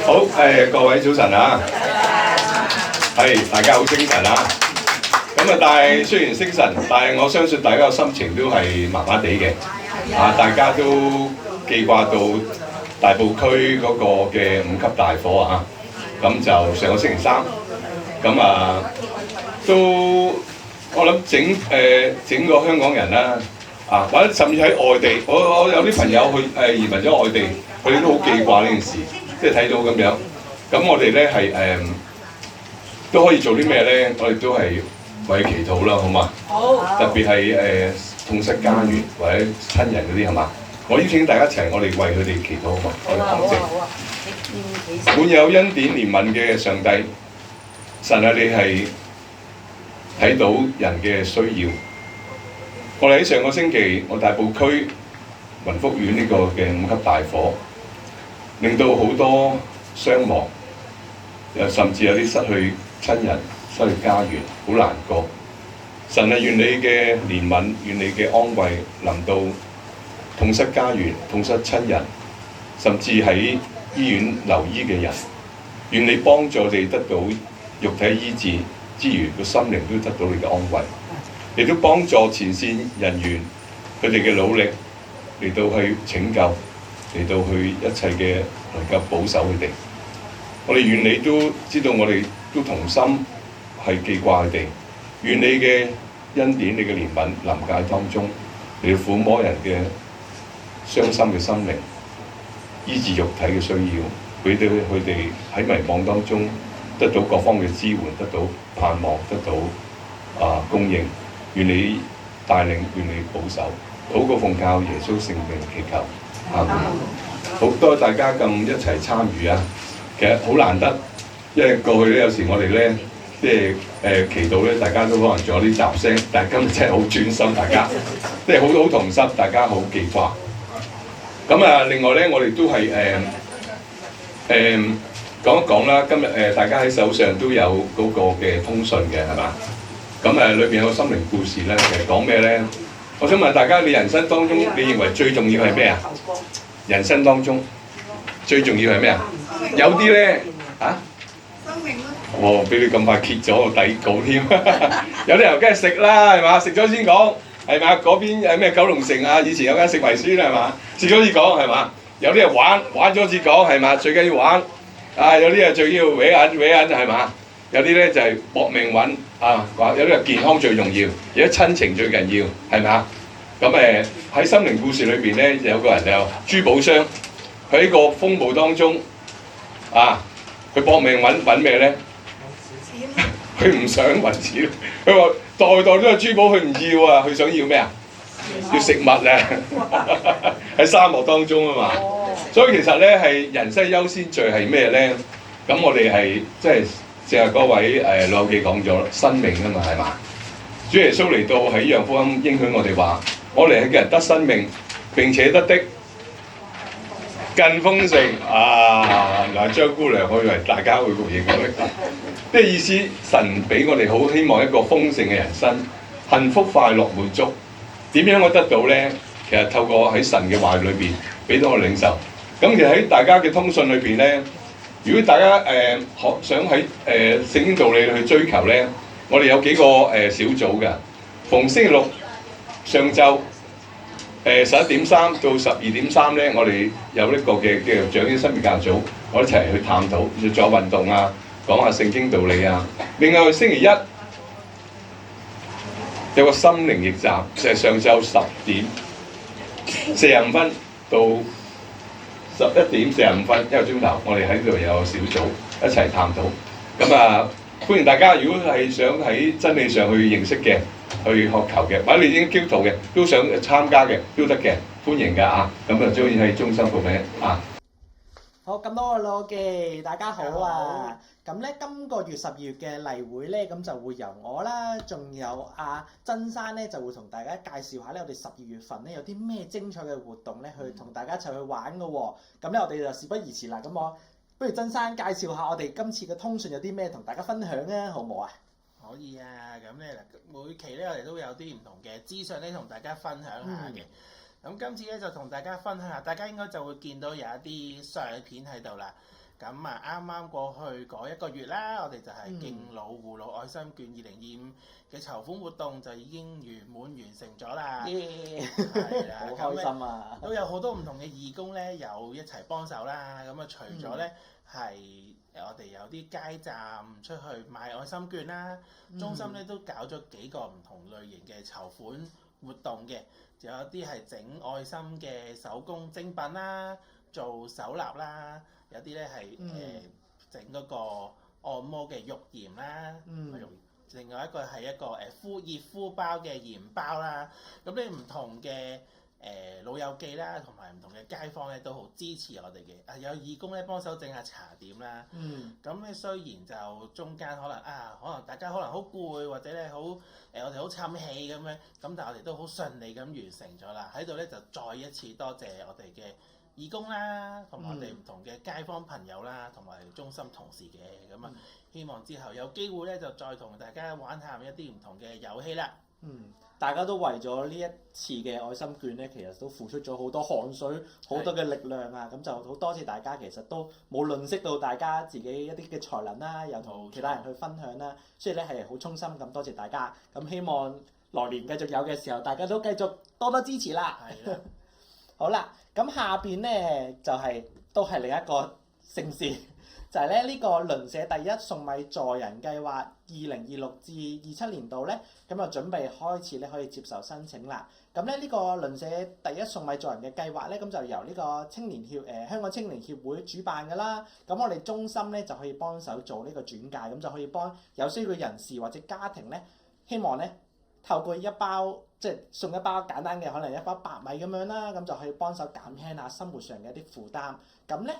好各位早晨啊，大家好精神啊。咁啊，但係雖然精神，但係我相信大家嘅心情都係麻麻地嘅。大家都記掛到大埔區嗰個嘅5級大火啊。咁就上個星期三，咁都我諗整個香港人啦，或者甚至喺外地，我有啲朋友去移民咗外地，佢哋都好記掛呢件事，即係睇到咁樣。咁我哋咧係都可以做啲咩咧？我哋都係為祈禱啦，好嘛？好。特別係痛失家園或者親人嗰啲係嘛？我邀請大家一齊，我哋為佢哋祈禱好嘛？我哋講正。滿有恩典憐憫嘅上帝，神啊，你係睇到人嘅需要。我哋喺上個星期，我大埔區雲福苑呢個嘅5級大火，令到好多傷亡，甚至有啲失去親人、失去家園，好難過。神啊，願你嘅憐憫，願你嘅安慰臨到痛失家園、痛失親人，甚至喺醫院留醫嘅人，願你幫助我哋得到肉體醫治之餘，個心靈都得到你嘅安慰。亦都幫助前線人員佢哋嘅努力嚟到去拯救，嚟到去一切嘅能夠保守佢哋。我哋願你都知道，我哋都同心係記掛佢哋。願你嘅恩典、你嘅憐憫臨界當中，嚟到撫摸人嘅傷心嘅心靈，醫治肉體嘅需要，俾到佢哋喺迷惘當中得到各方嘅支援，得到盼望，得到供應。願你帶領，願你保守，禱告奉靠耶穌聖名祈求，阿們。好多謝大家咁一齊參與啊！其實好難得，因為過去咧有時我哋咧即係祈禱咧，大家都可能仲有啲雜聲，但係今日真係好專心，大家即係好同心，大家好記掛。咁另外咧我哋都係講一講啦。今日大家喺手上都有嗰個嘅通訊嘅係嘛？咁裏邊有個心靈故事咧，其實講咩咧？我想問大家，你人生當中，你認為最重要係咩啊？人生當中最重要係咩啊？有啲咧生命咯。俾你咁快揭咗個底稿添。有啲人梗係食啦，係嘛？食咗先講，係嘛？嗰邊咩九龍城啊？以前有間食為先係嘛？食咗先講係嘛？有啲人玩咗先講係嘛？最緊要玩。有啲人最要搲眼係嘛？有啲咧就係搏命揾話有啲人健康最重要，有啲親情最緊要，係咪啊？咁喺心靈故事裏邊咧，有個人就珠寶商，佢喺個風暴當中佢搏命揾咩咧？佢唔想揾錢，佢話代代都有珠寶，佢唔要啊！佢想要咩啊？要食物啊！喺沙漠當中啊嘛，所以其實咧係人生優先序係咩咧？咁我哋係即係。正係嗰位老友記講咗生命啊嘛，係嘛？主耶穌嚟到喺約翰福音應許我哋話：我嚟係叫人得生命，並且得的更豐盛。嗱，張姑娘，我以為大家會回應我咧，即係意思神俾我哋好希望一個豐盛嘅人生，幸福快樂滿足。點樣我得到咧？其實透過喺神嘅話語裏邊俾到我領受。咁其實喺大家嘅通訊裏邊咧。如果大家想喺聖經道理去追求咧，我哋有幾個小組嘅。逢星期六上晝11:3到12:3咧，我哋有呢個嘅叫做長者生命教組，我哋一齊去探討，做下運動啊，講下聖經道理啊。另外星期一有個心靈驛站，就係上晝10:45到11:45，一個鐘頭，我哋喺度有小組一齊探討。咁歡迎大家，如果係想喺真理上去認識嘅、去學求嘅，或者你已經基督徒嘅，都想參加嘅，都得嘅，歡迎㗎啊！咁當然喺中心報名啊。好，咁多位老友記，大家好啊！咁咧，今個月12月嘅例會咧，咁就會由我啦，仲有曾生咧，就會同大家介紹下咧，我哋12月份咧有啲咩精彩嘅活動咧，去同大家一齊去玩㗎喎。咁咧，我哋就事不宜遲啦。咁我不如曾生介紹下我哋今次嘅通訊有啲咩同大家分享啊，好唔好啊？可以啊，咁咧每期咧我哋都有啲唔同嘅資訊咧同大家分享下嘅。咁今次咧就同大家分享下，大家應該就會見到有一啲相片喺度啦。咁啊，啱啱過去嗰1個月啦，我哋就係敬老護老愛心券2025嘅籌款活動就已經圓滿完成咗啦。係啦，好開心啊！都有好多唔同嘅義工咧，有一齊幫手啦。咁啊，除咗咧係我哋有啲街站出去賣愛心券啦，中心咧都搞咗幾個唔同類型嘅籌款活動嘅，仲有啲係整愛心嘅手工精品啦，做手蠟啦。有啲咧係整嗰個按摩嘅浴鹽啦，另外一個係一個熱敷包嘅鹽包啦。咁呢唔同嘅老友記啦，同埋唔同嘅街坊咧都好支持我哋嘅。有義工咧幫手整下茶點啦。咁咧雖然就中間可能大家可能好攰，或者咧我哋好沉氣咁樣，咁但係我哋都好順利咁完成咗啦。喺度咧就再一次多謝我哋嘅義工啦，同埋我哋唔同嘅街坊朋友啦，同埋中心同事嘅。咁啊，希望之後有機會咧就再同大家玩下一啲唔同嘅遊戲啦。大家都為咗呢一次嘅愛心券咧，其實都付出咗好多汗水、好多嘅力量啊！咁就好多謝大家，其實都冇吝嗇到大家自己一啲嘅才能啦，又同其他人去分享啦。所以咧係好衷心咁多謝大家。咁希望來年繼續有嘅時候，大家都繼續多多支持啦。係啦。好啦，咁下邊咧就都係另一個盛事，就係咧呢個鄰舍第一送米助人計劃2026至27年度咧，咁就準備開始咧可以接受申請啦。咁咧呢個鄰舍第一送米助人嘅計劃咧，咁就由呢個香港青年協會主辦㗎啦。咁我哋中心咧就可以幫手做呢個轉介，咁就可以幫有需要嘅人士或者家庭咧，希望咧透過一包送一包簡單嘅，可能一包白米咁樣啦，咁就可以幫手減輕下生活上嘅一啲負擔。咁咧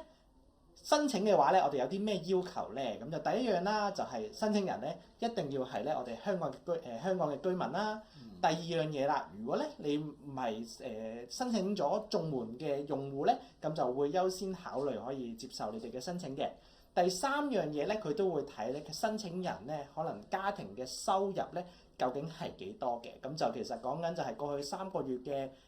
申請嘅話咧，我哋有啲咩要求咧？咁就第一樣啦，就係申請人咧一定要係咧我哋香港嘅居民啦。第二樣嘢啦，如果咧你唔係申請咗綜援嘅用戶咧，咁就會優先考慮可以接受你哋嘅申請嘅。第三樣嘢咧，佢都會睇咧申請人咧可能家庭嘅收入咧究竟係幾多嘅。咁就其實講緊就係過去3個月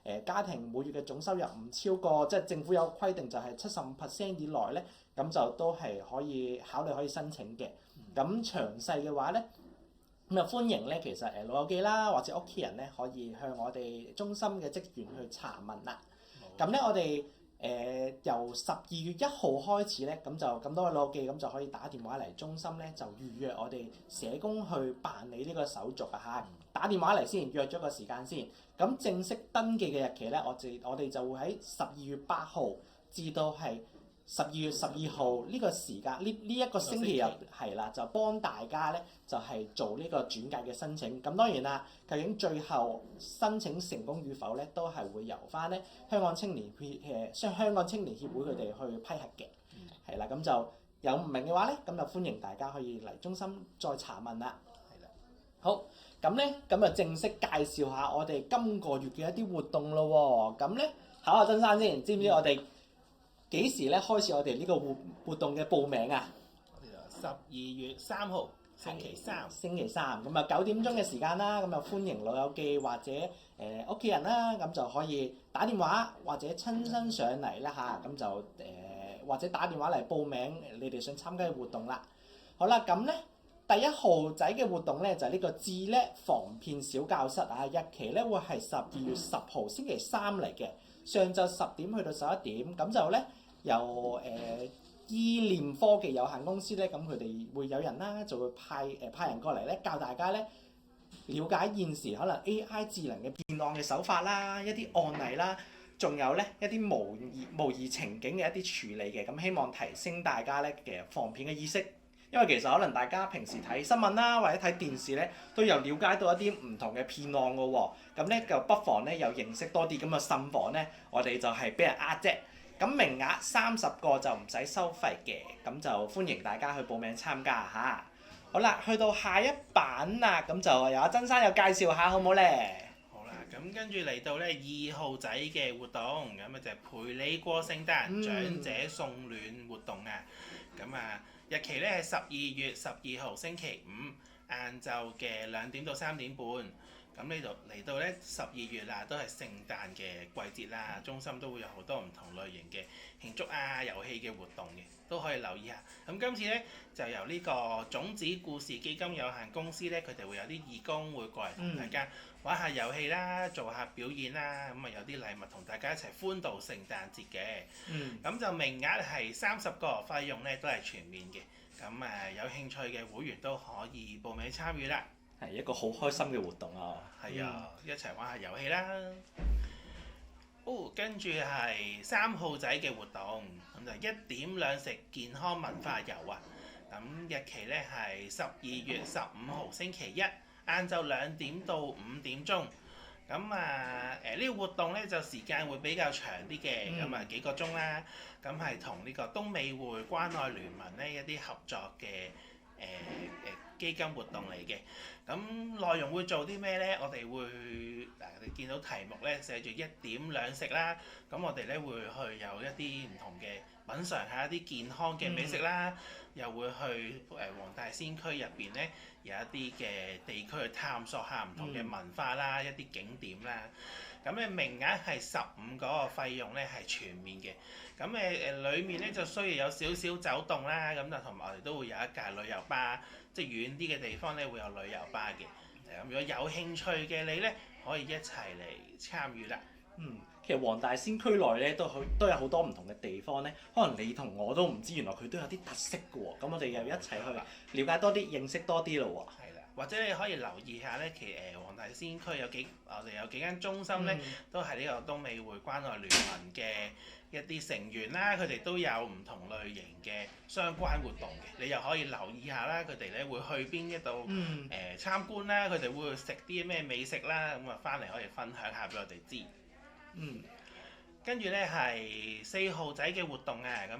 嘅家庭每月嘅總收入唔超過，即係政府有規定就係75% 以內咧，咁就都係可以考慮可以申請嘅。咁詳細嘅話咧，咁就歡迎咧，其實老友記啦或者屋企人咧可以向我哋中心嘅職員去查問啦。咁咧我哋由12月1號開始咧，咁就咁多位老友記咁就可以打電話嚟中心咧，就預約我哋社工去辦理呢個手續啊嚇。打電話嚟先，約咗個時間先。咁正式登記嘅日期咧，我哋就會喺12月8號至到係12月12號呢個時間，呢一個星期日係啦，就幫大家咧就係做呢個轉介嘅申請。咁當然啦，究竟最後申請成功與否咧，都係會由翻咧香港青年協會佢哋去批核嘅。係啦，咁就有唔明嘅話咧，咁就歡迎大家可以嚟中心再查問啦。係啦，好，咁咧咁就正式介紹下我哋今個月嘅一啲活動咯喎。咁咧考下曾生先，知唔知我哋幾時咧開始我哋呢個活動嘅報名啊？12月3號星期三。星期三咁啊9點鐘嘅時間啦，咁啊歡迎老友記或者屋企人啦，咁就可以打電話或者親身上嚟啦嚇，咁就或者打電話嚟報名你哋想參加嘅活動啦。好啦，咁咧第1號仔嘅活動咧就係呢個智叻防騙小教室啊，日期咧會係12月10號星期三嚟嘅，上晝10點去到11點，咁就咧由意念科技有限公司咧，咁佢哋會有人啦，就會派人過嚟咧，教大家咧了解現時可能 AI 智能嘅騙案嘅手法啦，一啲案例啦，仲有咧一啲模擬情景嘅一啲處理嘅，咁希望提升大家咧嘅防騙嘅意識。因為其實可能大家平時睇新聞啦，或者睇電視咧，都有了解到一啲唔同嘅騙案㗎喎。咁咧就不妨咧又認識多啲，咁啊慎防咧我哋就係俾人呃啫。咁名額30個就唔使收費嘅，咁就歡迎大家去報名參加嚇。好啦，去到下一版啦，咁就由阿曾生又介紹下好唔好咧？好啦，咁跟住嚟到咧2號仔嘅活動，咁啊就係陪你過聖誕長者送暖活動啊。咁啊日期咧係12月12號星期五晏晝嘅2點到3點半。咁呢度嚟到咧12月啦，都係聖誕嘅季節啦，中心都會有好多唔同類型嘅慶祝啊、遊戲嘅活動嘅，都可以留意下。咁今次咧就由呢個種子故事基金有限公司咧，佢哋會有啲義工會過嚟同大家玩下遊戲啦，做下表演啦，咁啊有啲禮物同大家一齊歡度聖誕節嘅。咁就名額係30個，費用咧都係全面嘅。咁有興趣嘅會員都可以報名參與啦。係一個好開心嘅活動啊！係啊，一齊玩下遊戲啦。跟住係3號仔嘅活動，咁就1點兩食健康文化遊啊。咁日期咧係12月15號星期一，晏晝2點到5點鐘。咁呢個活動咧就時間會比較長啲嘅，咁幾個鐘啦。咁係同呢個東美會關愛聯盟咧一啲合作嘅基金活動嚟嘅。咁內容會做啲咩呢？我哋會你見到題目咧寫住1點兩食啦。咁我哋咧會去有一啲唔同嘅品嚐下一啲健康嘅美食啦，又會去黃大仙區入邊咧有一啲嘅地區去探索下唔同嘅文化啦，一啲景點啦。咁名額係15個，費用咧係全面嘅。咁裡面咧就需要有少少走動啦，咁就同埋我哋都會有一架旅遊巴，即係遠啲嘅地方咧會有旅遊巴嘅。咁如果有興趣嘅你咧，可以一齊嚟參與啦。其實黃大仙區內咧都有好多唔同嘅地方咧，可能你同我都唔知，原來佢都有啲特色嘅喎。咁我哋又一齊去了解多啲、認識多啲咯喎。係啦，或者你可以留意下咧，其實黃大仙區我哋有幾間中心咧，都係呢個東美會關愛聯盟嘅一啲成員啦，佢哋都有唔同類型嘅相關活動嘅，你又可以留意下啦。佢哋咧會去邊一度參觀啦，佢哋會食啲咩美食啦，咁翻嚟可以分享下俾我哋知。跟住咧係4號仔嘅活動啊，咁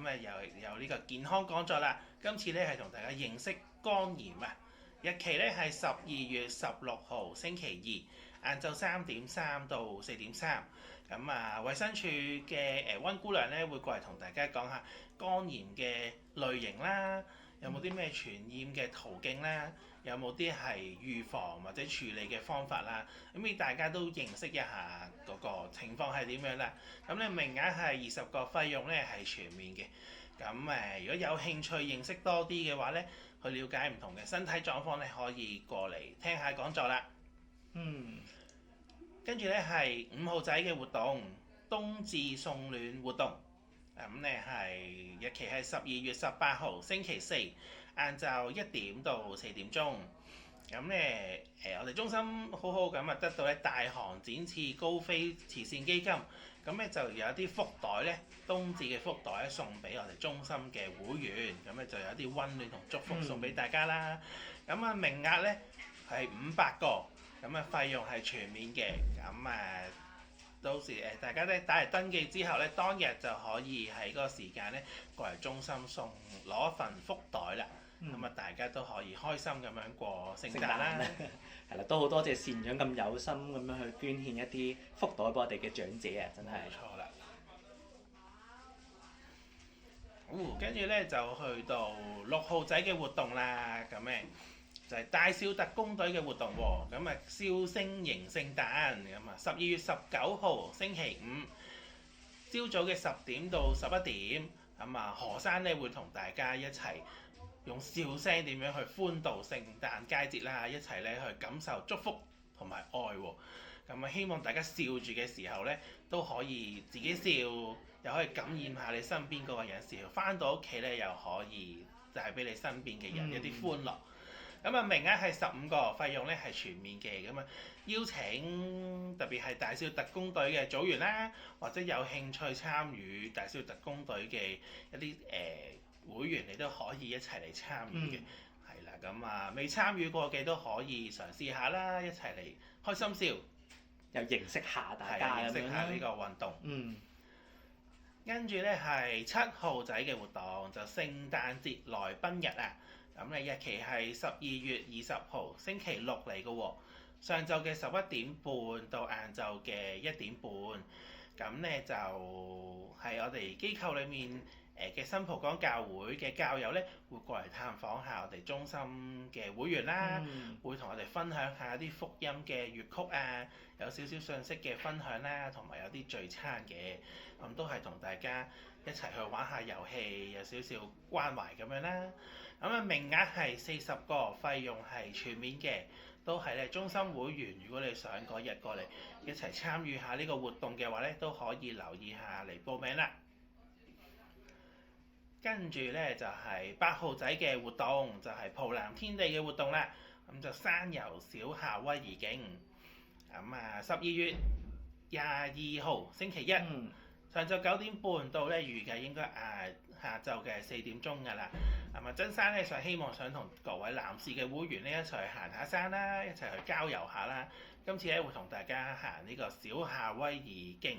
有呢個健康講座啦。今次咧係同大家認識肝炎啊，日期咧係12月16號星期二，晏晝3點3到4點3。咁衛生署嘅溫姑娘咧會過嚟同大家講下肝炎嘅類型啦，有冇啲咩傳染嘅途徑啦，有冇啲係預防或者處理嘅方法啦，咁俾大家都認識一下嗰個情況係點樣啦。咁咧名額係20個，費用咧係全面嘅。咁如果有興趣認識多啲嘅話咧，去了解唔同嘅身體狀況咧，可以過嚟聽下講座啦。跟住咧係5號仔嘅活動，冬至送暖活動。咁咧係日期係12月18號星期四，晏晝1點到4點鐘。咁咧我哋中心好好咁得到咧大韓展翅高飛慈善基金，咁咧就有一啲福袋咧，冬至嘅福袋送俾我哋中心嘅會員，咁咧就有一啲溫暖同祝福送俾大家啦。咁名額咧係500個，咁費用係全面嘅。咁到時大家咧打嚟登記之後咧，當日就可以喺嗰個時間咧過嚟中心攞一份福袋啦。大家都可以開心咁樣過聖誕啦。係啦，都好多謝善長咁有心咁樣去捐獻一啲福袋俾我哋嘅長者啊，真係。冇錯啦。跟住咧就去到6號仔嘅活動啦，咁就係大笑特工隊嘅活動喎。咁笑聲迎聖誕，咁12月19號星期五，朝早嘅10點到11點，何生咧會同大家一齊用笑聲點樣去歡度聖誕佳節啦，一齊咧去感受祝福同埋愛喎。希望大家笑住嘅時候咧，都可以自己笑，又可以感染下你身邊嗰個人笑，翻到屋企咧又可以帶俾你身邊嘅人一啲歡樂。名額係15個，費用咧係全面嘅。邀請特別係大笑特工隊嘅組員啦，或者有興趣參與大笑特工隊嘅一啲會員，你都可以一齊嚟參與嘅。係啦，未參與過嘅都可以嘗試下啦，一齊嚟開心笑，又認識下大家，認識下呢個運動。跟住咧係7號仔嘅活動，就聖誕節來賓日啊！日期係12月20號星期六嚟嘅喎，上晝嘅11點半到晏晝嘅1點半。就係我哋機構裏面嘅新蒲崗教會嘅教友咧，會過嚟探訪下我哋中心嘅會員啦，會同我哋分享下啲福音嘅粵曲啊，有少少信息嘅分享啦，同埋有啲聚餐嘅，咁都係同大家一齊去玩下遊戲，有少少關懷咁樣啦。咁啊，名額係40個，費用係全面嘅，都係咧中心會員。如果你想嗰日過嚟一齊參與下呢個活動嘅話咧，都可以留意下嚟報名啦。跟住咧就係8號仔嘅活動，就係蒲藍天地嘅活動啦。咁就山遊小夏威夷徑。咁啊，12月22號星期一，上晝9點半到咧，預計應該下晝嘅4點鐘㗎啦。咁啊，真山咧就希望想同各位男士嘅會員咧一齊去行下山啦，一齊去郊遊下啦。今次咧會同大家行呢個小夏威夷徑。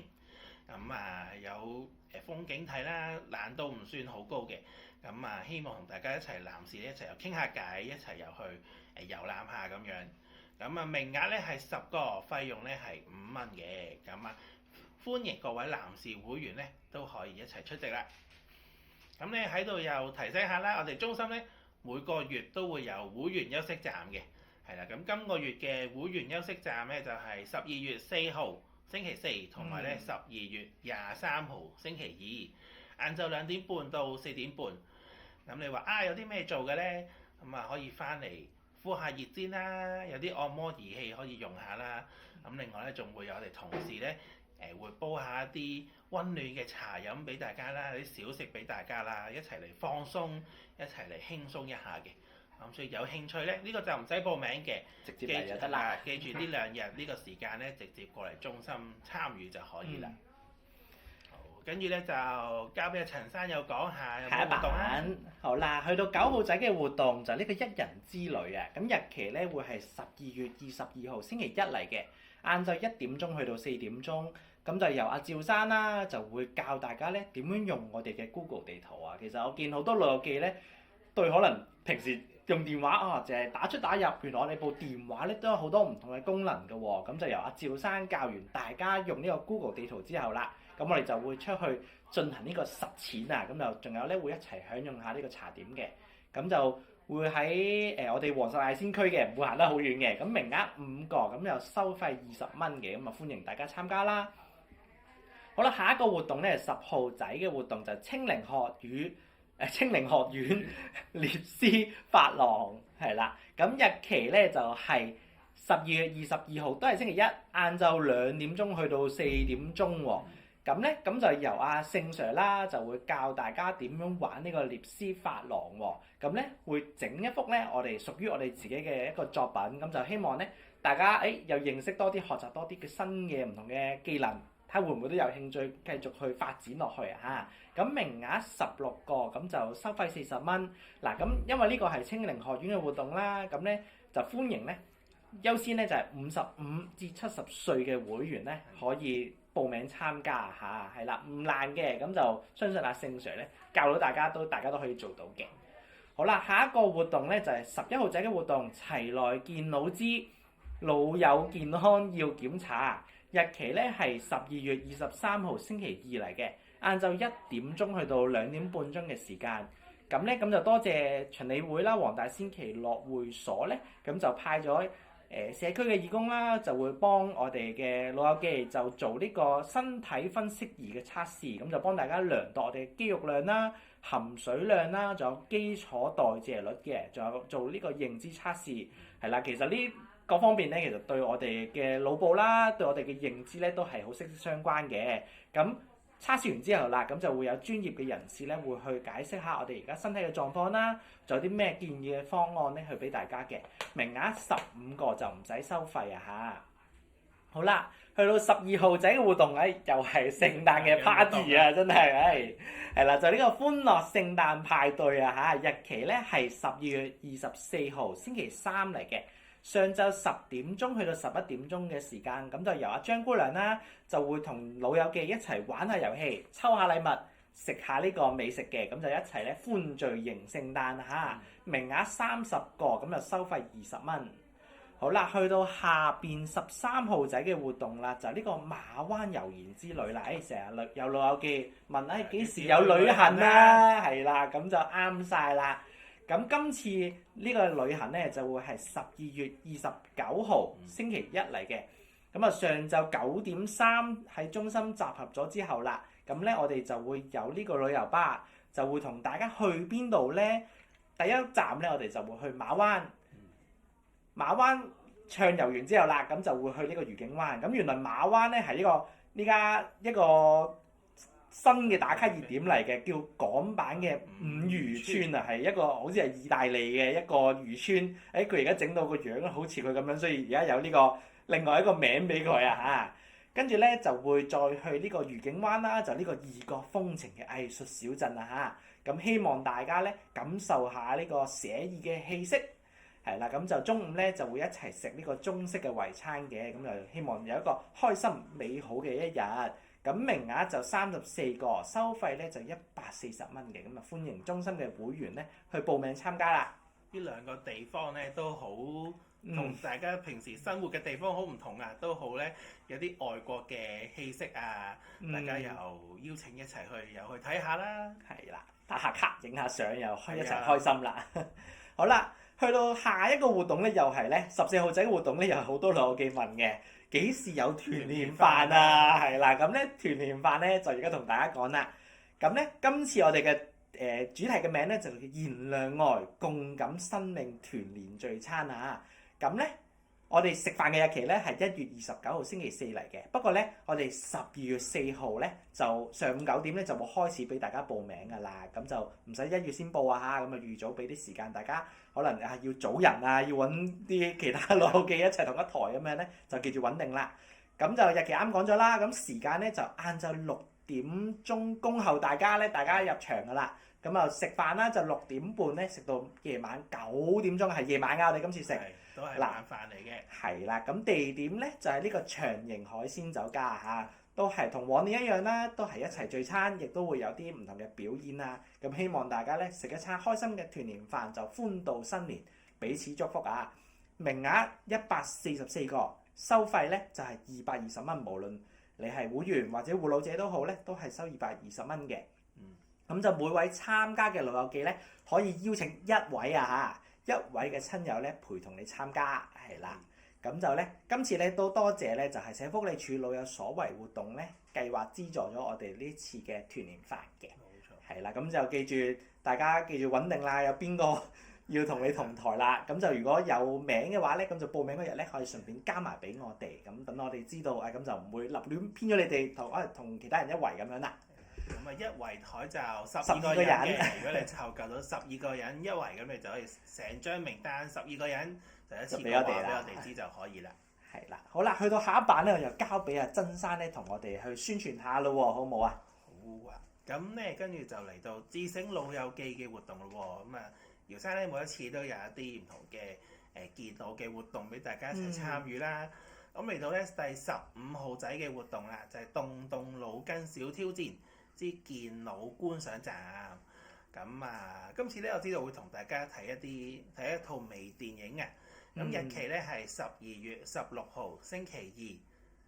咁啊有風景睇啦，難度唔算好高嘅。咁啊希望同大家一齊男士一齊又傾下偈，一齊又去遊覽下咁樣。咁啊名額咧係10個，費用咧係5蚊嘅。咁啊歡迎各位男士會員咧都可以一齊出席啦。咁咧喺度又提醒下啦，我哋中心咧每個月都會有會員休息站嘅，係啦。咁今個月嘅會員休息站咧就係12月4號星期4，同埋咧12月23號星期2，晏晝2點半到4點半。咁你話有啲咩做嘅咧？咁啊可以翻嚟敷下熱氈啦，有啲按摩儀器可以用下啦。咁另外咧仲會有我哋同事咧會煲下一啲溫暖嘅茶飲俾大家啦，啲小食俾大家啦，一齊嚟放鬆，一齊嚟輕鬆一下嘅。咁所以有興趣咧，呢個就唔使報名嘅，直接嚟就得啦。記住呢2日呢個時間咧，直接過嚟中心參與就可以啦。好，跟住咧就交俾阿陳生又講下有冇活動啦。好啦，去到9號仔嘅活動就呢個一人之旅啊，咁日期咧會係12月22號星期一嚟嘅，晏晝1點鐘去到4點鐘。咁就由阿趙生啦，就會教大家咧點樣用我哋嘅 Google 地圖啊。其實我見好多老友記咧，對可能平時用電話淨係打出打入，原來我哋部電話咧都有好多唔同嘅功能嘅喎。咁就由阿趙生教完大家用呢個 Google 地圖之後啦，咁我哋就會出去進行呢個實踐啊。咁就仲有咧會一齊享用下呢個茶點嘅。咁就會喺我哋黃石大仙區嘅，唔會行得好遠嘅。咁名額5個，咁又收費20蚊嘅，咁啊歡迎大家參加啦。好啦，下一個活動咧10號仔嘅活動就係青檸學院列斯法郎係啦。咁日期咧就係12月22號，都係星期一，晏晝2點鐘去到4點鐘喎。咁就由阿聖 Sir 啦，就會教大家點樣玩呢個列斯法郎喎。咁咧會整一幅咧屬於我哋自己嘅一個作品，咁就希望咧大家又認識多啲，學習多啲嘅新嘅唔同嘅技能。睇會唔會都有興趣繼續去發展落去啊？咁名額16個，咁就收費40蚊。嗱，咁因為呢個係青檸學院嘅活動啦，咁咧就歡迎咧優先咧就係55至70歲嘅會員咧可以報名參加嚇，係啦，唔難嘅。咁就相信阿聖 Sir 咧教到大家都可以做到嘅。好啦，下一個活動咧就係11號仔嘅活動，齊來健腦之老友健康要檢查。日期咧係12月23號星期2嚟嘅，晏晝1點鐘去到2點半鐘嘅時間。咁就多謝循理會啦、黃大仙耆樂會所咧，咁就派咗社區嘅義工啦，就會幫我哋嘅老友記就做呢個身體分析儀嘅測試，咁就幫大家量度我哋肌肉量啦、含水量啦，仲有基礎代謝率嘅，仲有做呢個認知測試，係啦。其實呢各方面咧，其實對我哋嘅腦部啦，對我哋嘅認知咧，都係好息息相關嘅。咁測試完之後啦，咁就會有專業嘅人士咧，會去解釋下我哋而家身體嘅狀況啦，仲有啲咩建議嘅方案咧，去俾大家嘅。名額15個就唔使收費啊嚇。好啦，去到12號仔嘅活動又係聖誕嘅 party 啊，真係係啦，就呢個歡樂聖誕派對啊嚇。日期咧係12月24號星期3嚟嘅。上晝10點鐘去到11點鐘嘅時間，咁就由阿張姑娘啦，就會同老友記一齊玩下遊戲，抽下禮物，食下呢個美食嘅，咁就一齊咧歡聚迎聖誕嚇。名額30個，咁就收費20蚊。好啦，去到下邊13號仔嘅活動啦，就係呢個馬灣遊園之旅啦。成日有老友記問幾時有旅行啊？係啦，咁就啱晒啦。咁今次呢個旅行咧就會係12月29號星期一嚟嘅。咁啊，上晝9點3喺中心集合咗之後啦，咁咧我哋就會有呢個旅遊巴，就會同大家去邊度咧？第一站咧，我哋就會去馬灣。馬灣暢遊完之後啦，咁就會去呢個愉景灣。咁原來馬灣咧係呢家一個新嘅打卡熱點嚟嘅，叫港版嘅五漁村啊，係一個好似係意大利嘅一個漁村。佢而家整到個樣好似佢咁樣，所以而家有呢個另外一個名俾佢啊嚇。跟住咧就會再去呢個愉景灣啦，就呢個異國風情嘅藝術小鎮啊嚇。咁希望大家咧感受下呢個寫意嘅氣息。係啦，咁就中午咧就會一齊食呢個中式嘅圍餐嘅，咁就希望有一個開心美好嘅一日。咁名額就34個，收費咧就140蚊嘅，咁啊歡迎中心嘅會員咧去報名參加啦。呢兩個地方咧都好同大家平時生活嘅地方好唔同啊，都好咧有啲外國嘅氣息啊，大家又邀請一齊又去睇下啦。係啦，打下卡、影下相，又一齊開心啦。好啦。去到下一個活動咧，又係咧14號仔嘅活動咧，又係好多老友記問嘅，幾時有團年飯啊？係啦，咁咧團年飯咧就而家同大家講啦。咁咧今次我哋嘅主題嘅名咧就叫燃亮愛，共感生命團年聚餐啊！咁咧我哋食飯嘅日期咧係1月29號星期四嚟嘅，不過咧我哋12月4號咧就上午9點咧就會開始俾大家報名㗎啦，咁就唔使1月先報啊嚇，咁啊預早俾啲時間大家，可能要組人啊，要揾啲其他老友記一齊同一台咁樣咧，就記住穩定啦。咁就日期啱講咗啦，咁時間咧就晏晝6點鐘恭候大家入場㗎啦。咁啊食飯啦就6點半咧食到夜晚9點鐘，係夜晚㗎，我哋今次食。都係晚飯嚟嘅。係啦，咁地點咧就係呢個長盈海鮮酒家嚇，都係同往年一樣啦，都係一齊聚餐，亦都會有啲唔同嘅表演啊。咁希望大家咧食一餐開心嘅團年飯，就歡度新年，彼此祝福啊！名額144個，收費咧就係220蚊，無論你係會員或者護老者都好咧，都係收220蚊嘅。咁就每位參加嘅老友記咧，可以邀請一位啊嚇，一位嘅親友咧陪同你參加，係啦。咁就咧，今次咧都多謝咧，就係社福利署老有所為活動咧計劃資助咗我哋呢次嘅團年飯嘅。冇錯。係啦，咁就大家記住穩定啦，有邊個要同你同台啦？咁就如果有名嘅話咧，咁就報名嗰日咧可以順便加埋俾我哋，咁等我哋知道，咁就唔會立亂編咗你哋同其他人一圍咁樣啦。咁啊一圍台就12個人嘅，如果你湊夠到12個人一圍，咁你就可以成張名單12個人就一次過話俾我哋知就可以啦。係啦，好啦，去到下一版咧，我就交俾阿曾生咧同我哋去宣傳下咯喎，好唔好啊？好啊，咁咧跟住就嚟到致醒老友記嘅活動咯喎，咁啊姚生咧每一次都有一啲唔同嘅健腦嘅活動俾大家一齊參與啦。咁嚟到咧第15號仔嘅活動啦，就係動動腦筋小挑戰之健腦觀賞站。咁啊，今次咧我知道會同大家睇一套微電影啊。咁日期咧係12月16號星期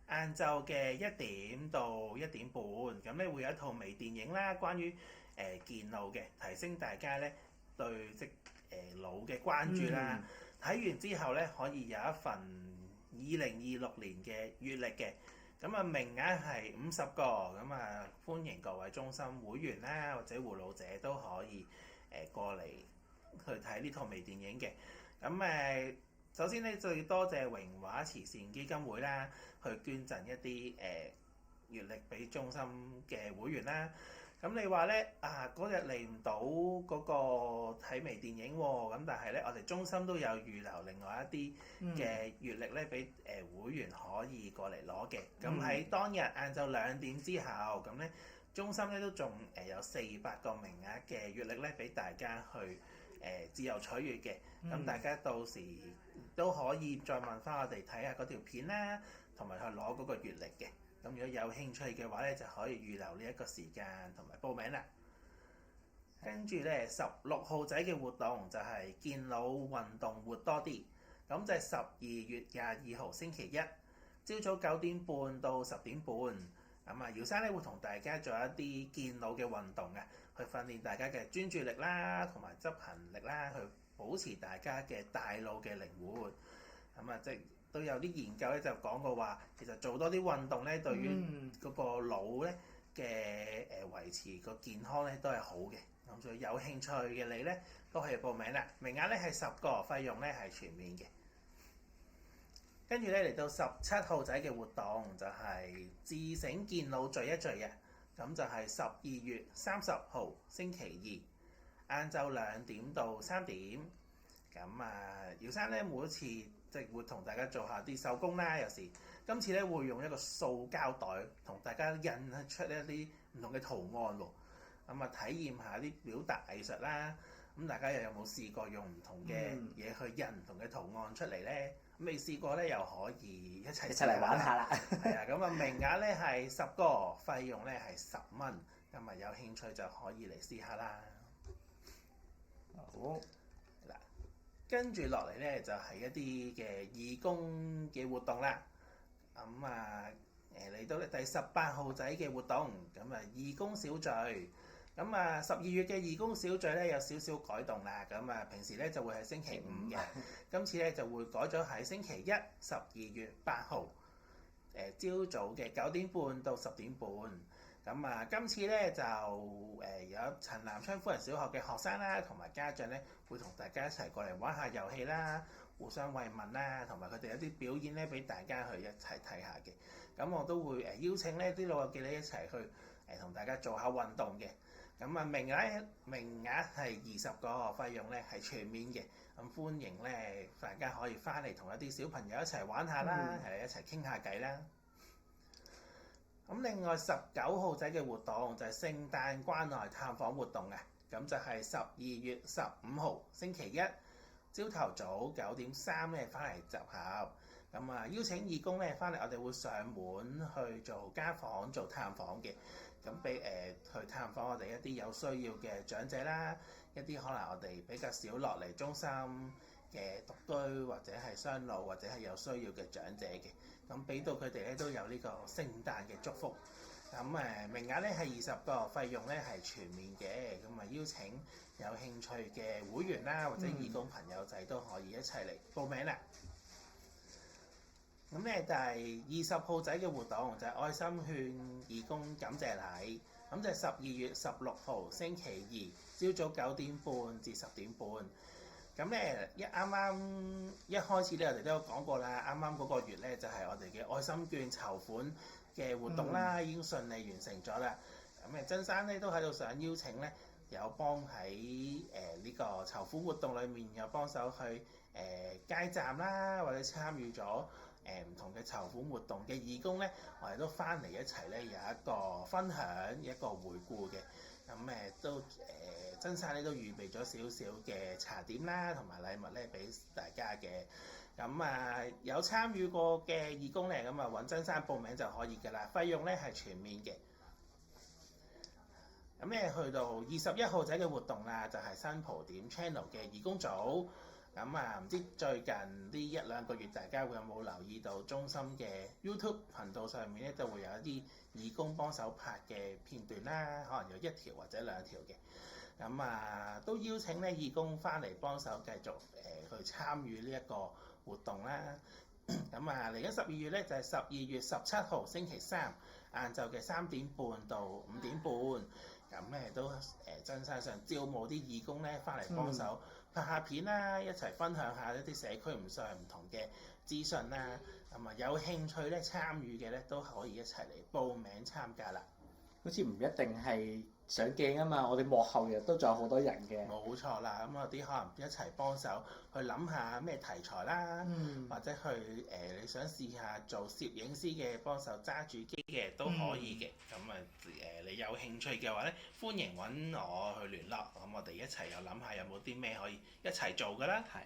二晏晝嘅1點到1點半。咁咧會有一套微電影啦，關於健腦嘅，提升大家咧對腦嘅關注啦。睇完之後咧可以有一份2026年嘅月曆嘅。咁啊名額係50個，咁啊歡迎各位中心會員啦或者護老者都可以過嚟去睇呢套微電影嘅。咁首先咧最多謝榮華慈善基金會啦，去捐贈一啲月曆俾中心嘅會員啦。咁你話咧嗰日嚟唔到嗰個睇微電影喎，咁但係咧我哋中心都有預留另外一啲嘅月曆咧俾會員可以過嚟攞嘅。咁喺當日晏晝2點之後，咁咧中心咧都仲有400個名額嘅月曆咧俾大家去自由取閱嘅。咁大家到時都可以再問翻我哋睇下嗰條片啦，同埋去攞嗰個月曆嘅。咁如果有興趣嘅話咧，就可以預留呢一個時間同埋報名啦。跟住咧16號仔嘅活動就係健腦運動活多啲，咁就係12月22號星期一，朝早9點半到10點半。咁啊，姚生咧會同大家做一啲健腦嘅運動嘅，去訓練大家嘅專注力啦，同埋執行力啦，去保持大家嘅大腦嘅靈活。咁啊，即係都有啲研究咧就講過話，其實做多啲運動咧，對於嗰個腦咧嘅維持個健康咧都係好嘅。咁所以有興趣嘅你咧都可以報名啦，名額咧係10個，費用咧係全面嘅。跟住咧嚟到17號仔嘅活動就係自醒健腦聚一聚嘅，咁就係12月30號星期二晏晝2點到3點。咁啊，姚生咧每一次即係會同大家做下啲手工啦，有時今次咧會用一個塑膠袋同大家印出一啲唔同嘅圖案喎。咁啊，體驗下啲表達藝術啦。咁大家又有冇試過用唔同嘅嘢去印唔同嘅圖案出嚟咧？未試過咧，又可以一齊嚟玩下啦。係啊，咁啊，名額咧係10個，費用咧係10蚊。咁啊，有興趣就可以嚟試下啦。好。嗱，跟住落嚟咧就係一啲嘅義工嘅活動啦。咁啊，嚟到咧第18號仔嘅活動，咁啊義工小聚。咁啊12月嘅義工小聚咧有少少改動啦。咁啊平時咧就會係星期5嘅，今次咧就會改咗喺星期一12月8號，朝早嘅9點半到10點半。咁啊今次咧就有陳南昌夫人小學嘅學生啦，同埋家長咧會同大家一齊過嚟玩下遊戲啦，互相慰問啦，同埋佢哋有啲表演咧俾大家去一齊睇下嘅。咁我都會邀請呢啲老友記咧一齊去同大家做下運動嘅。咁啊名額係20個，費用咧係全面嘅。咁歡迎咧大家可以翻嚟同一啲小朋友一齊玩下啦，一齊傾下偈啦。咁另外19號仔嘅活動就係聖誕關愛探訪活動嘅，咁就係12月15號星期一朝頭早9點3咧翻嚟集合。咁啊邀請義工咧翻嚟，我哋會上門去做家訪、做探訪嘅。咁俾去探訪我哋一啲有需要嘅長者啦，一啲可能我哋比較少落嚟中心嘅獨居或者係雙老或者係有需要嘅長者嘅，咁俾到佢哋咧都有呢個聖誕嘅祝福。咁名額咧係20個，費用咧係全面嘅。咁啊邀請有興趣嘅會員啦或者義工朋友仔都可以一齊嚟報名啦。咁咧第20號仔嘅活動就係愛心券義工感謝禮，咁就係12月16號星期二朝早9點半至10點半。咁咧啱啱一開始咧，我哋都有講過啦，啱啱嗰個月咧就係我哋嘅愛心券籌款嘅活動啦，已經順利完成咗啦。咁曾生咧都喺度想邀請咧，有幫喺呢個籌款活動裏面有幫手去街站啦，或者參與咗唔同嘅籌款活動嘅義工咧，我哋都翻嚟一齊咧有一個分享，一個回顧嘅。咁都曾生咧都預備咗少少嘅茶點啦，同埋禮物咧俾大家嘅。咁有參與過嘅義工咧，咁揾曾生報名就可以㗎啦，費用咧係全面嘅。咁去到21號仔嘅活動啦，就係新蒲點 channel 嘅義工組。咁唔知最近呢1-2個月，大家會有冇留意到中心嘅 YouTube 頻道上面咧，都會有一啲義工幫手拍嘅片段啦，可能有1條或者2條嘅。咁都邀請咧義工翻嚟幫手繼續去參與呢一個活動啦。咁嚟緊12月咧就係12月17號星期三晏晝嘅3點半到5點半。咁都真心上招募啲義工咧翻嚟幫手拍下片啦，一齊分享下一啲社區上唔同嘅資訊啦。有興趣咧參與嘅咧都可以一齊嚟報名參加啦。好似唔一定係上鏡啊嘛，我哋幕後亦都仲有好多人嘅。冇錯啦，咁有啲可能一齊幫手去諗下咩題材啦，或者去你想試下做攝影師嘅，幫手揸住機嘅都可以嘅。咁你有興趣嘅話咧，歡迎揾我去聯絡，咁我哋一齊又諗下有冇啲咩可以一齊做㗎啦。係。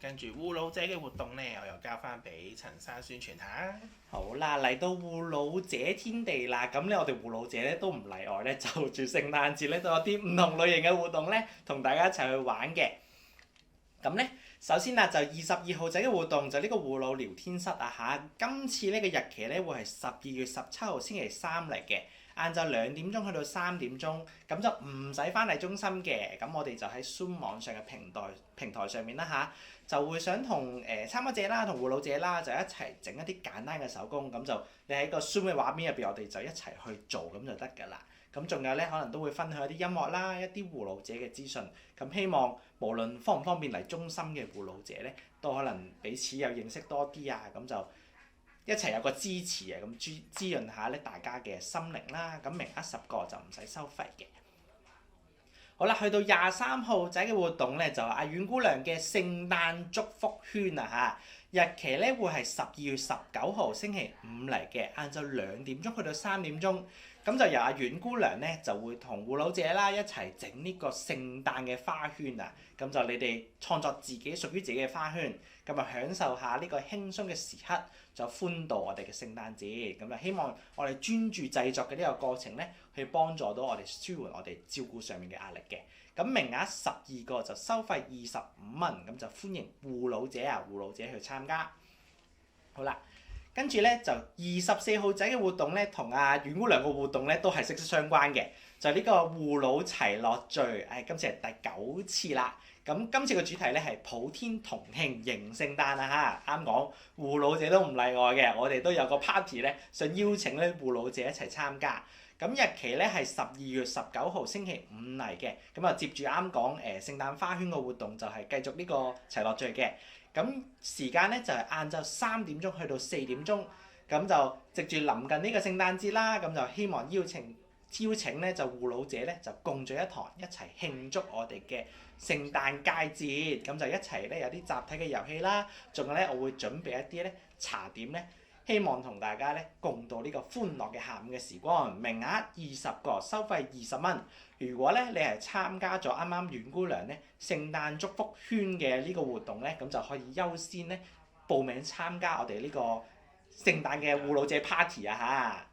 跟住護老者嘅活動咧，我又交翻俾陳生宣傳下。好啦，嚟到護老者天地啦，咁咧我哋護老者咧都唔例外咧，就住聖誕節咧都有啲唔同類型嘅活動咧，同大家一齊去玩嘅。咁咧首先啊，就22號仔嘅活動就呢個護老聊天室啊嚇，今次呢個日期咧會係12月17號星期三嚟嘅，晏晝2點鐘去到3點鐘，咁就唔使翻嚟中心嘅，咁我哋就喺 Zoom 網上嘅平台上面啦嚇，就會想同參加者啦、同護老者啦就一齊整一啲簡單嘅手工，咁就你喺個 Zoom 嘅畫面入邊，我哋就一齊去做咁就得㗎啦。咁仲有咧，可能都會分享一啲音樂啦、一啲護老者嘅資訊。咁希望無論方唔方便嚟中心嘅護老者咧，都可能彼此有認識多啲啊，咁就一齊有個支持啊，咁滋潤下咧大家嘅心靈啦。咁名額10個就唔使收費嘅。好啦，去到23號仔嘅活動咧，就阿阮姑娘嘅聖誕祝福圈啊嚇，日期咧會係12月19號星期五嚟嘅，晏晝2點鐘去到3點鐘。咁就由阿阮姑娘咧就會同護老者啦一齊整呢個聖誕嘅花圈啊，咁就你哋創作自己屬於自己嘅花圈，咁啊享受下呢個輕鬆嘅時刻，就歡度我哋嘅聖誕節。咁就希望我哋專注製作嘅呢個過程咧，去幫助到我哋舒緩我哋照顧上面嘅壓力嘅。咁名額12個就收費25蚊，咁就歡迎護老者去參加。好啦。跟住咧就24號仔嘅活動咧，同阿阮姑娘個活動咧都係息息相關嘅，就呢個護老齊樂聚，今次係第9次啦。咁今次嘅主題咧係普天同慶迎聖誕啊嚇，啱講護老者都唔例外嘅，我哋都有個 party 咧，想邀請咧護老者一齊參加。咁日期咧係12月19號星期五嚟嘅，咁啊接住啱講聖誕花圈個活動就係繼續呢個齊樂聚嘅。咁時間咧就係晏晝3點鐘去到4點鐘，咁就藉住臨近呢個聖誕節啦，咁就希望邀請咧就護老者咧就共聚一堂，一齊慶祝我哋嘅聖誕佳節，咁就一齊咧有啲集體嘅遊戲啦，仲有咧我會準備一啲咧茶點咧，希望同大家咧共度呢個歡樂嘅下午嘅時光。名額20個，收費20蚊。如果咧你係參加咗啱啱阮姑娘咧聖誕祝福圈嘅呢個活動咧，咁就可以優先咧報名參加我哋呢個聖誕嘅護老者 party 啊嚇！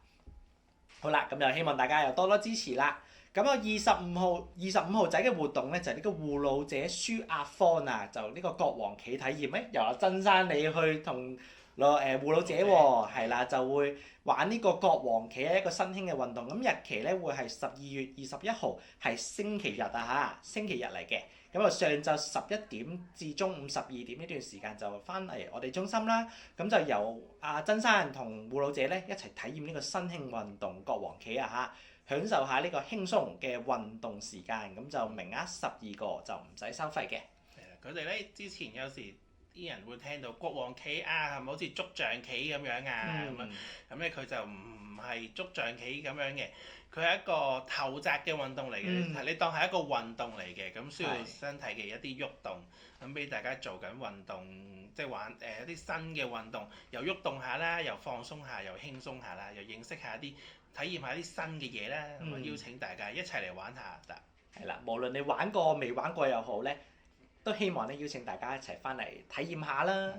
好啦，咁就希望大家又多多支持啦。咁啊25號仔嘅活動咧就係呢個護老者舒壓坊啊，就呢個國王企體驗咧，由阿曾生你去同護老者喎，係啦，就會玩呢個國王企一個新興嘅運動。咁日期咧會係12月21號，係星期日啊嚇，星期日嚟嘅。咁啊上晝11點至中午12點呢段時間就翻嚟我哋中心啦。咁就由阿曾生同護老者咧一齊體驗呢個新興運動國王企啊嚇，享受下呢個輕鬆嘅運動時間。咁就名額12個就唔使收費嘅。佢哋咧之前有時啲人會聽到國王企啊，係咪好似捉象棋咁樣啊？咁咧佢就唔係捉象棋咁樣嘅，佢係一個投擲嘅運動嚟嘅，你當係一個運動嚟嘅，咁需要身體嘅一啲喐動，咁俾大家做緊運動，即係玩一啲新嘅運動，又喐動下啦，又放鬆下，又輕鬆下啦，又認識下啲體驗下啲新嘅嘢啦，咁邀請大家一齊嚟玩下得。係啦，無論你玩過未玩過又好咧，都希望咧邀請大家一齊翻嚟體驗下啦。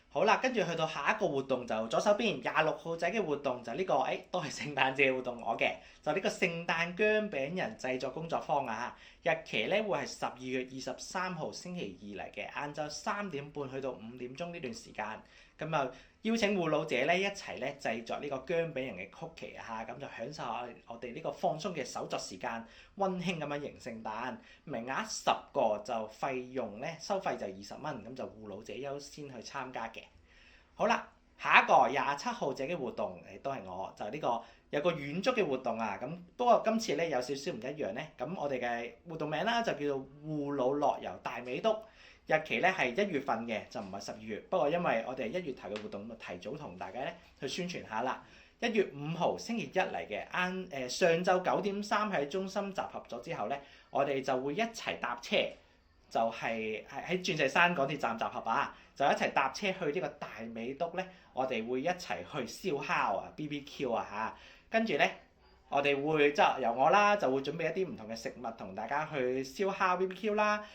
好啦，跟住去到下一個活動就左手邊26號仔嘅活動就呢個，都係聖誕節嘅活動我嘅，就呢個聖誕薑餅人製作工作坊啊嚇，日期咧會係12月23號星期二嚟嘅，晏晝3點半去到5點鐘呢段時間，咁啊邀請護老者咧一齊咧製作呢個薑餅人嘅曲奇啊嚇，咁就享受我哋呢個放鬆嘅手作時間，溫馨咁樣迎聖誕。名額10個就費用咧收費就20蚊，咁就護老者優先去參加嘅。好啦，下一個27號仔嘅活動都係我，就呢個有個遠足嘅活動啊，咁不過今次咧有少少唔一樣咧，咁我哋嘅活動名啦就叫做護老樂遊大美督。日期咧係1月份嘅，就唔係12月。不過因為我哋係1月頭嘅活動，咁提早同大家咧去宣傳下啦。1月5號星期一嚟嘅，上晝9點3喺中心集合咗之後咧，我哋就會一齊搭車，就係喺鑽石山港鐵站集合啊，就一齊搭車去呢個大美督咧，我哋會一齊去燒烤啊 BBQ 啊嚇，跟住咧我哋會即係由我啦，就會準備一啲唔同嘅食物同大家去燒烤 BBQ 啦。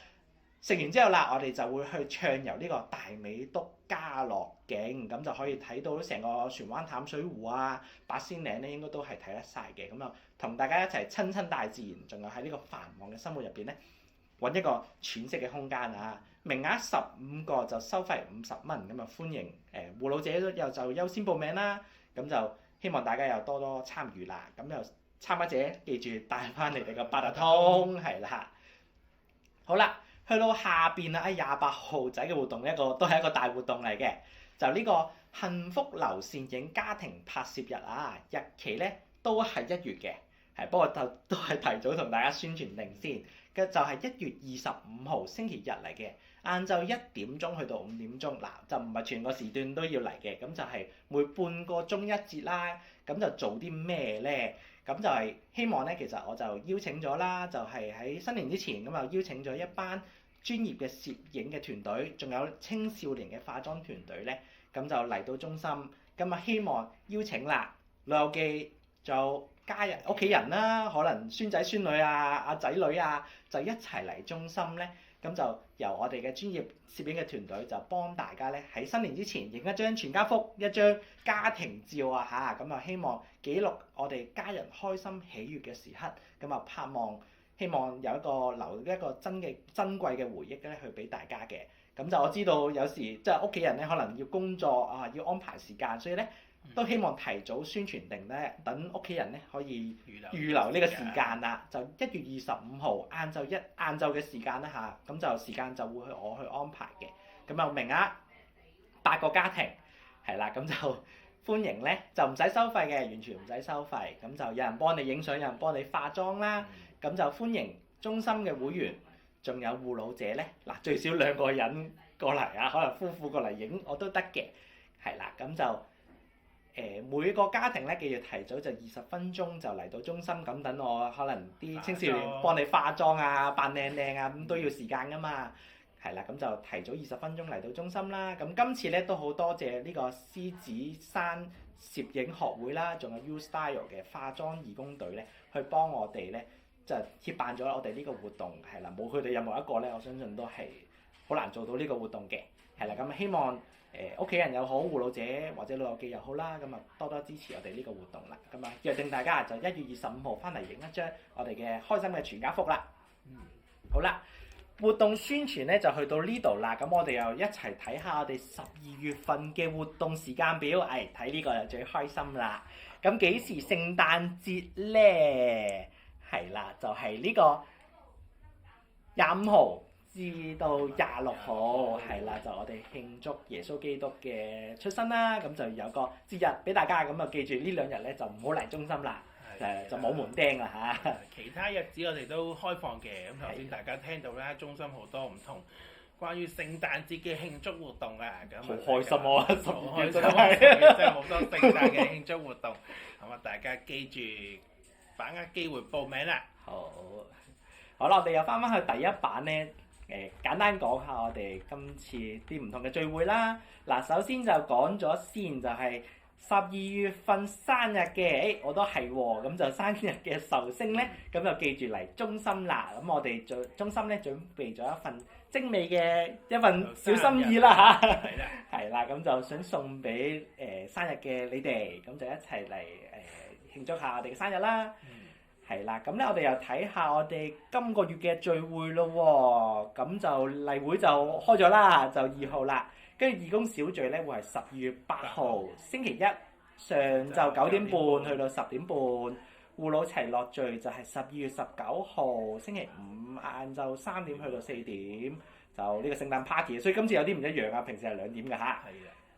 食完之後啦，我哋就會去暢遊呢個大美督嘉樂徑，咁就可以睇到成個船灣淡水湖啊、八仙嶺咧，應該都係睇得晒嘅。咁啊，同大家一齊親大自然，仲有喺呢個繁忙嘅生活入邊咧，揾一個喘息嘅空間啊！名額15個就收費50蚊，咁啊歡迎護老者又就優先報名啦。咁就希望大家又多多參與啦。咁又參加者記住帶翻你哋個八達通係啦。好啦，去到下邊啦，28號仔嘅活動都係一個大活動嚟嘅，就呢個幸福流線影家庭拍攝日啊，日期咧都係1月嘅，係不過都係提早同大家宣傳定先。嘅就係1月25號星期日嚟嘅，晏晝1點鐘去到5點鐘，嗱就唔係全個時段都要嚟嘅，咁就係每半個鐘一節啦。咁就做啲咩咧？咁就係希望咧，其實我就邀請咗啦，就係喺新年之前咁就邀請咗一班專業嘅攝影嘅團隊，仲有青少年嘅化妝團隊咧，咁就嚟到中心，咁啊希望邀請啦老友記就家人屋企人啦，可能孫仔孫女啊、仔女啊，就一齊嚟中心咧，咁就由我哋嘅專業攝影嘅團隊就幫大家咧喺新年之前影一張全家福、一張家庭照啊嚇，咁啊希望記錄我哋家人開心喜悅嘅時刻，咁啊希望有留一個珍貴嘅回憶咧去俾大家嘅。咁就我知道有時即係屋企人咧可能要工作啊，要安排時間，所以咧都希望提早宣傳定咧，等屋企人咧可以預留呢個時間啦。就1月25號晏晝嘅時間啦嚇，咁就時間就會我去安排嘅。咁有名額8個家庭係啦，咁就歡迎咧，就唔使收費嘅，完全唔使收費。咁就有人幫你影相，有人幫你化妝啦。咁就歡迎中心嘅會員，仲有護老者咧。嗱，最少2個人過嚟啊，可能夫婦過嚟影我都得嘅。係啦，咁就每個家庭咧，記住提早就20分鐘就嚟到中心，咁等我可能啲青少年幫你化妝啊、扮靚靚啊，咁都要時間噶嘛。係啦，咁就提早20分鐘嚟到中心啦。咁今次咧都好多謝呢個獅子山攝影學會啦，仲有 U Style 嘅化妝義工隊咧，去幫我哋咧就協辦咗我哋呢個活動。係啦，冇佢哋任何一個咧，我相信都係好難做到呢個活動嘅。係啦，咁希望屋企人又好，護老者或者老友記又好啦，咁啊多多支持我哋呢個活動啦。咁啊約定大家就1月25號翻嚟影一張我哋嘅開心嘅全家福啦。好啦。活動宣傳咧就去到呢度啦，咁我哋又一齊睇下我哋12月份嘅活動時間表，睇呢個就最開心啦。咁幾時聖誕節咧？係啦，就係呢個25號至到26號，係啦，就我哋慶祝耶穌基督嘅出生啦。咁就有個節日俾大家，咁啊記住呢2日咧就唔好嚟中心啦。就冇門釘啦嚇。其他日子我哋都開放嘅，咁頭先大家聽到啦，中心好多唔同關於聖誕節嘅慶祝活動啊，咁好開心啊！10月真係好多聖誕嘅慶祝活動，咁啊大家記住把握機會報名啦。好啦，我哋又翻去第一版咧，簡單講下我哋今次啲唔同嘅聚會啦。嗱，首先就講咗先，就係12月份生日嘅，我都係喎，咁就生日嘅壽星咧，咁就記住嚟中心啦。咁我哋中心咧準備咗一份精美嘅一份小心意啦嚇，係啦，咁就想送俾生日嘅你哋，咁就一齊嚟慶祝下我哋嘅生日啦。係啦，咁咧我哋又睇下我哋今個月嘅聚會咯喎，咁就例會就開咗啦，就2號啦。跟住義工小聚咧會係12月8號星期一上晝9點半去到10點半，護老齊樂聚就係12月19號星期五晏晝3點去到4點，就呢個聖誕 party， 所以今次有啲唔一樣啊，平時係2點㗎嚇。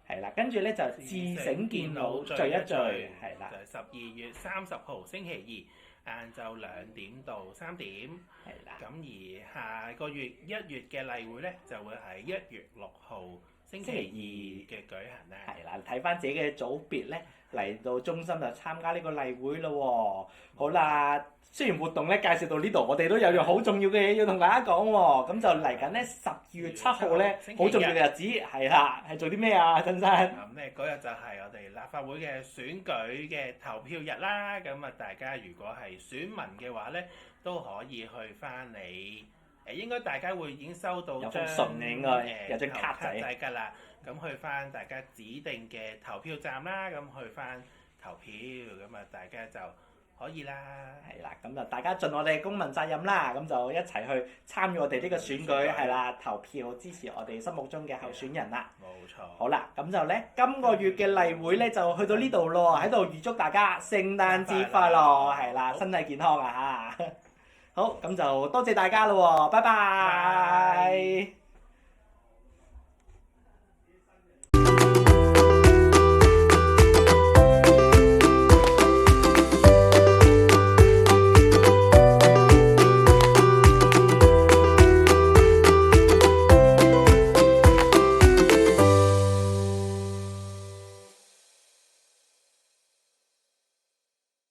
係啦，跟住咧就自醒健腦聚一聚，係啦，就係12月30號星期二晏晝2點到3點，係啦。咁而下個月1月嘅例會咧就會喺1月6號星期二嘅舉行咧，係啦，睇翻自己嘅組別咧嚟到中心就參加呢個例會咯喎。好啦，雖然活動咧介紹到呢度，我哋都有樣好重要嘅嘢要同大家講喎。咁就嚟緊咧12月7號咧，好重要嘅日子係啦，係做啲咩啊？真真咁咧嗰日就係我哋立法會嘅選舉嘅投票日啦。咁啊，大家如果係選民嘅話咧，都可以去翻你。應該大家會已經收到張信應該有張卡仔㗎啦，咁去翻大家指定嘅投票站啦，咁去翻投票，咁啊大家就可以啦。係啦，咁就大家盡我哋公民責任啦，咁就一齊去參與我哋呢個選舉，係啦，投票支持我哋心目中嘅候選人啦。冇錯。好啦，咁就咧，今個月嘅例會咧就去到呢度咯，喺度預祝大家聖誕節快樂，係啦，身體健康啊嚇！好，咁就多謝大家咯喎，拜拜。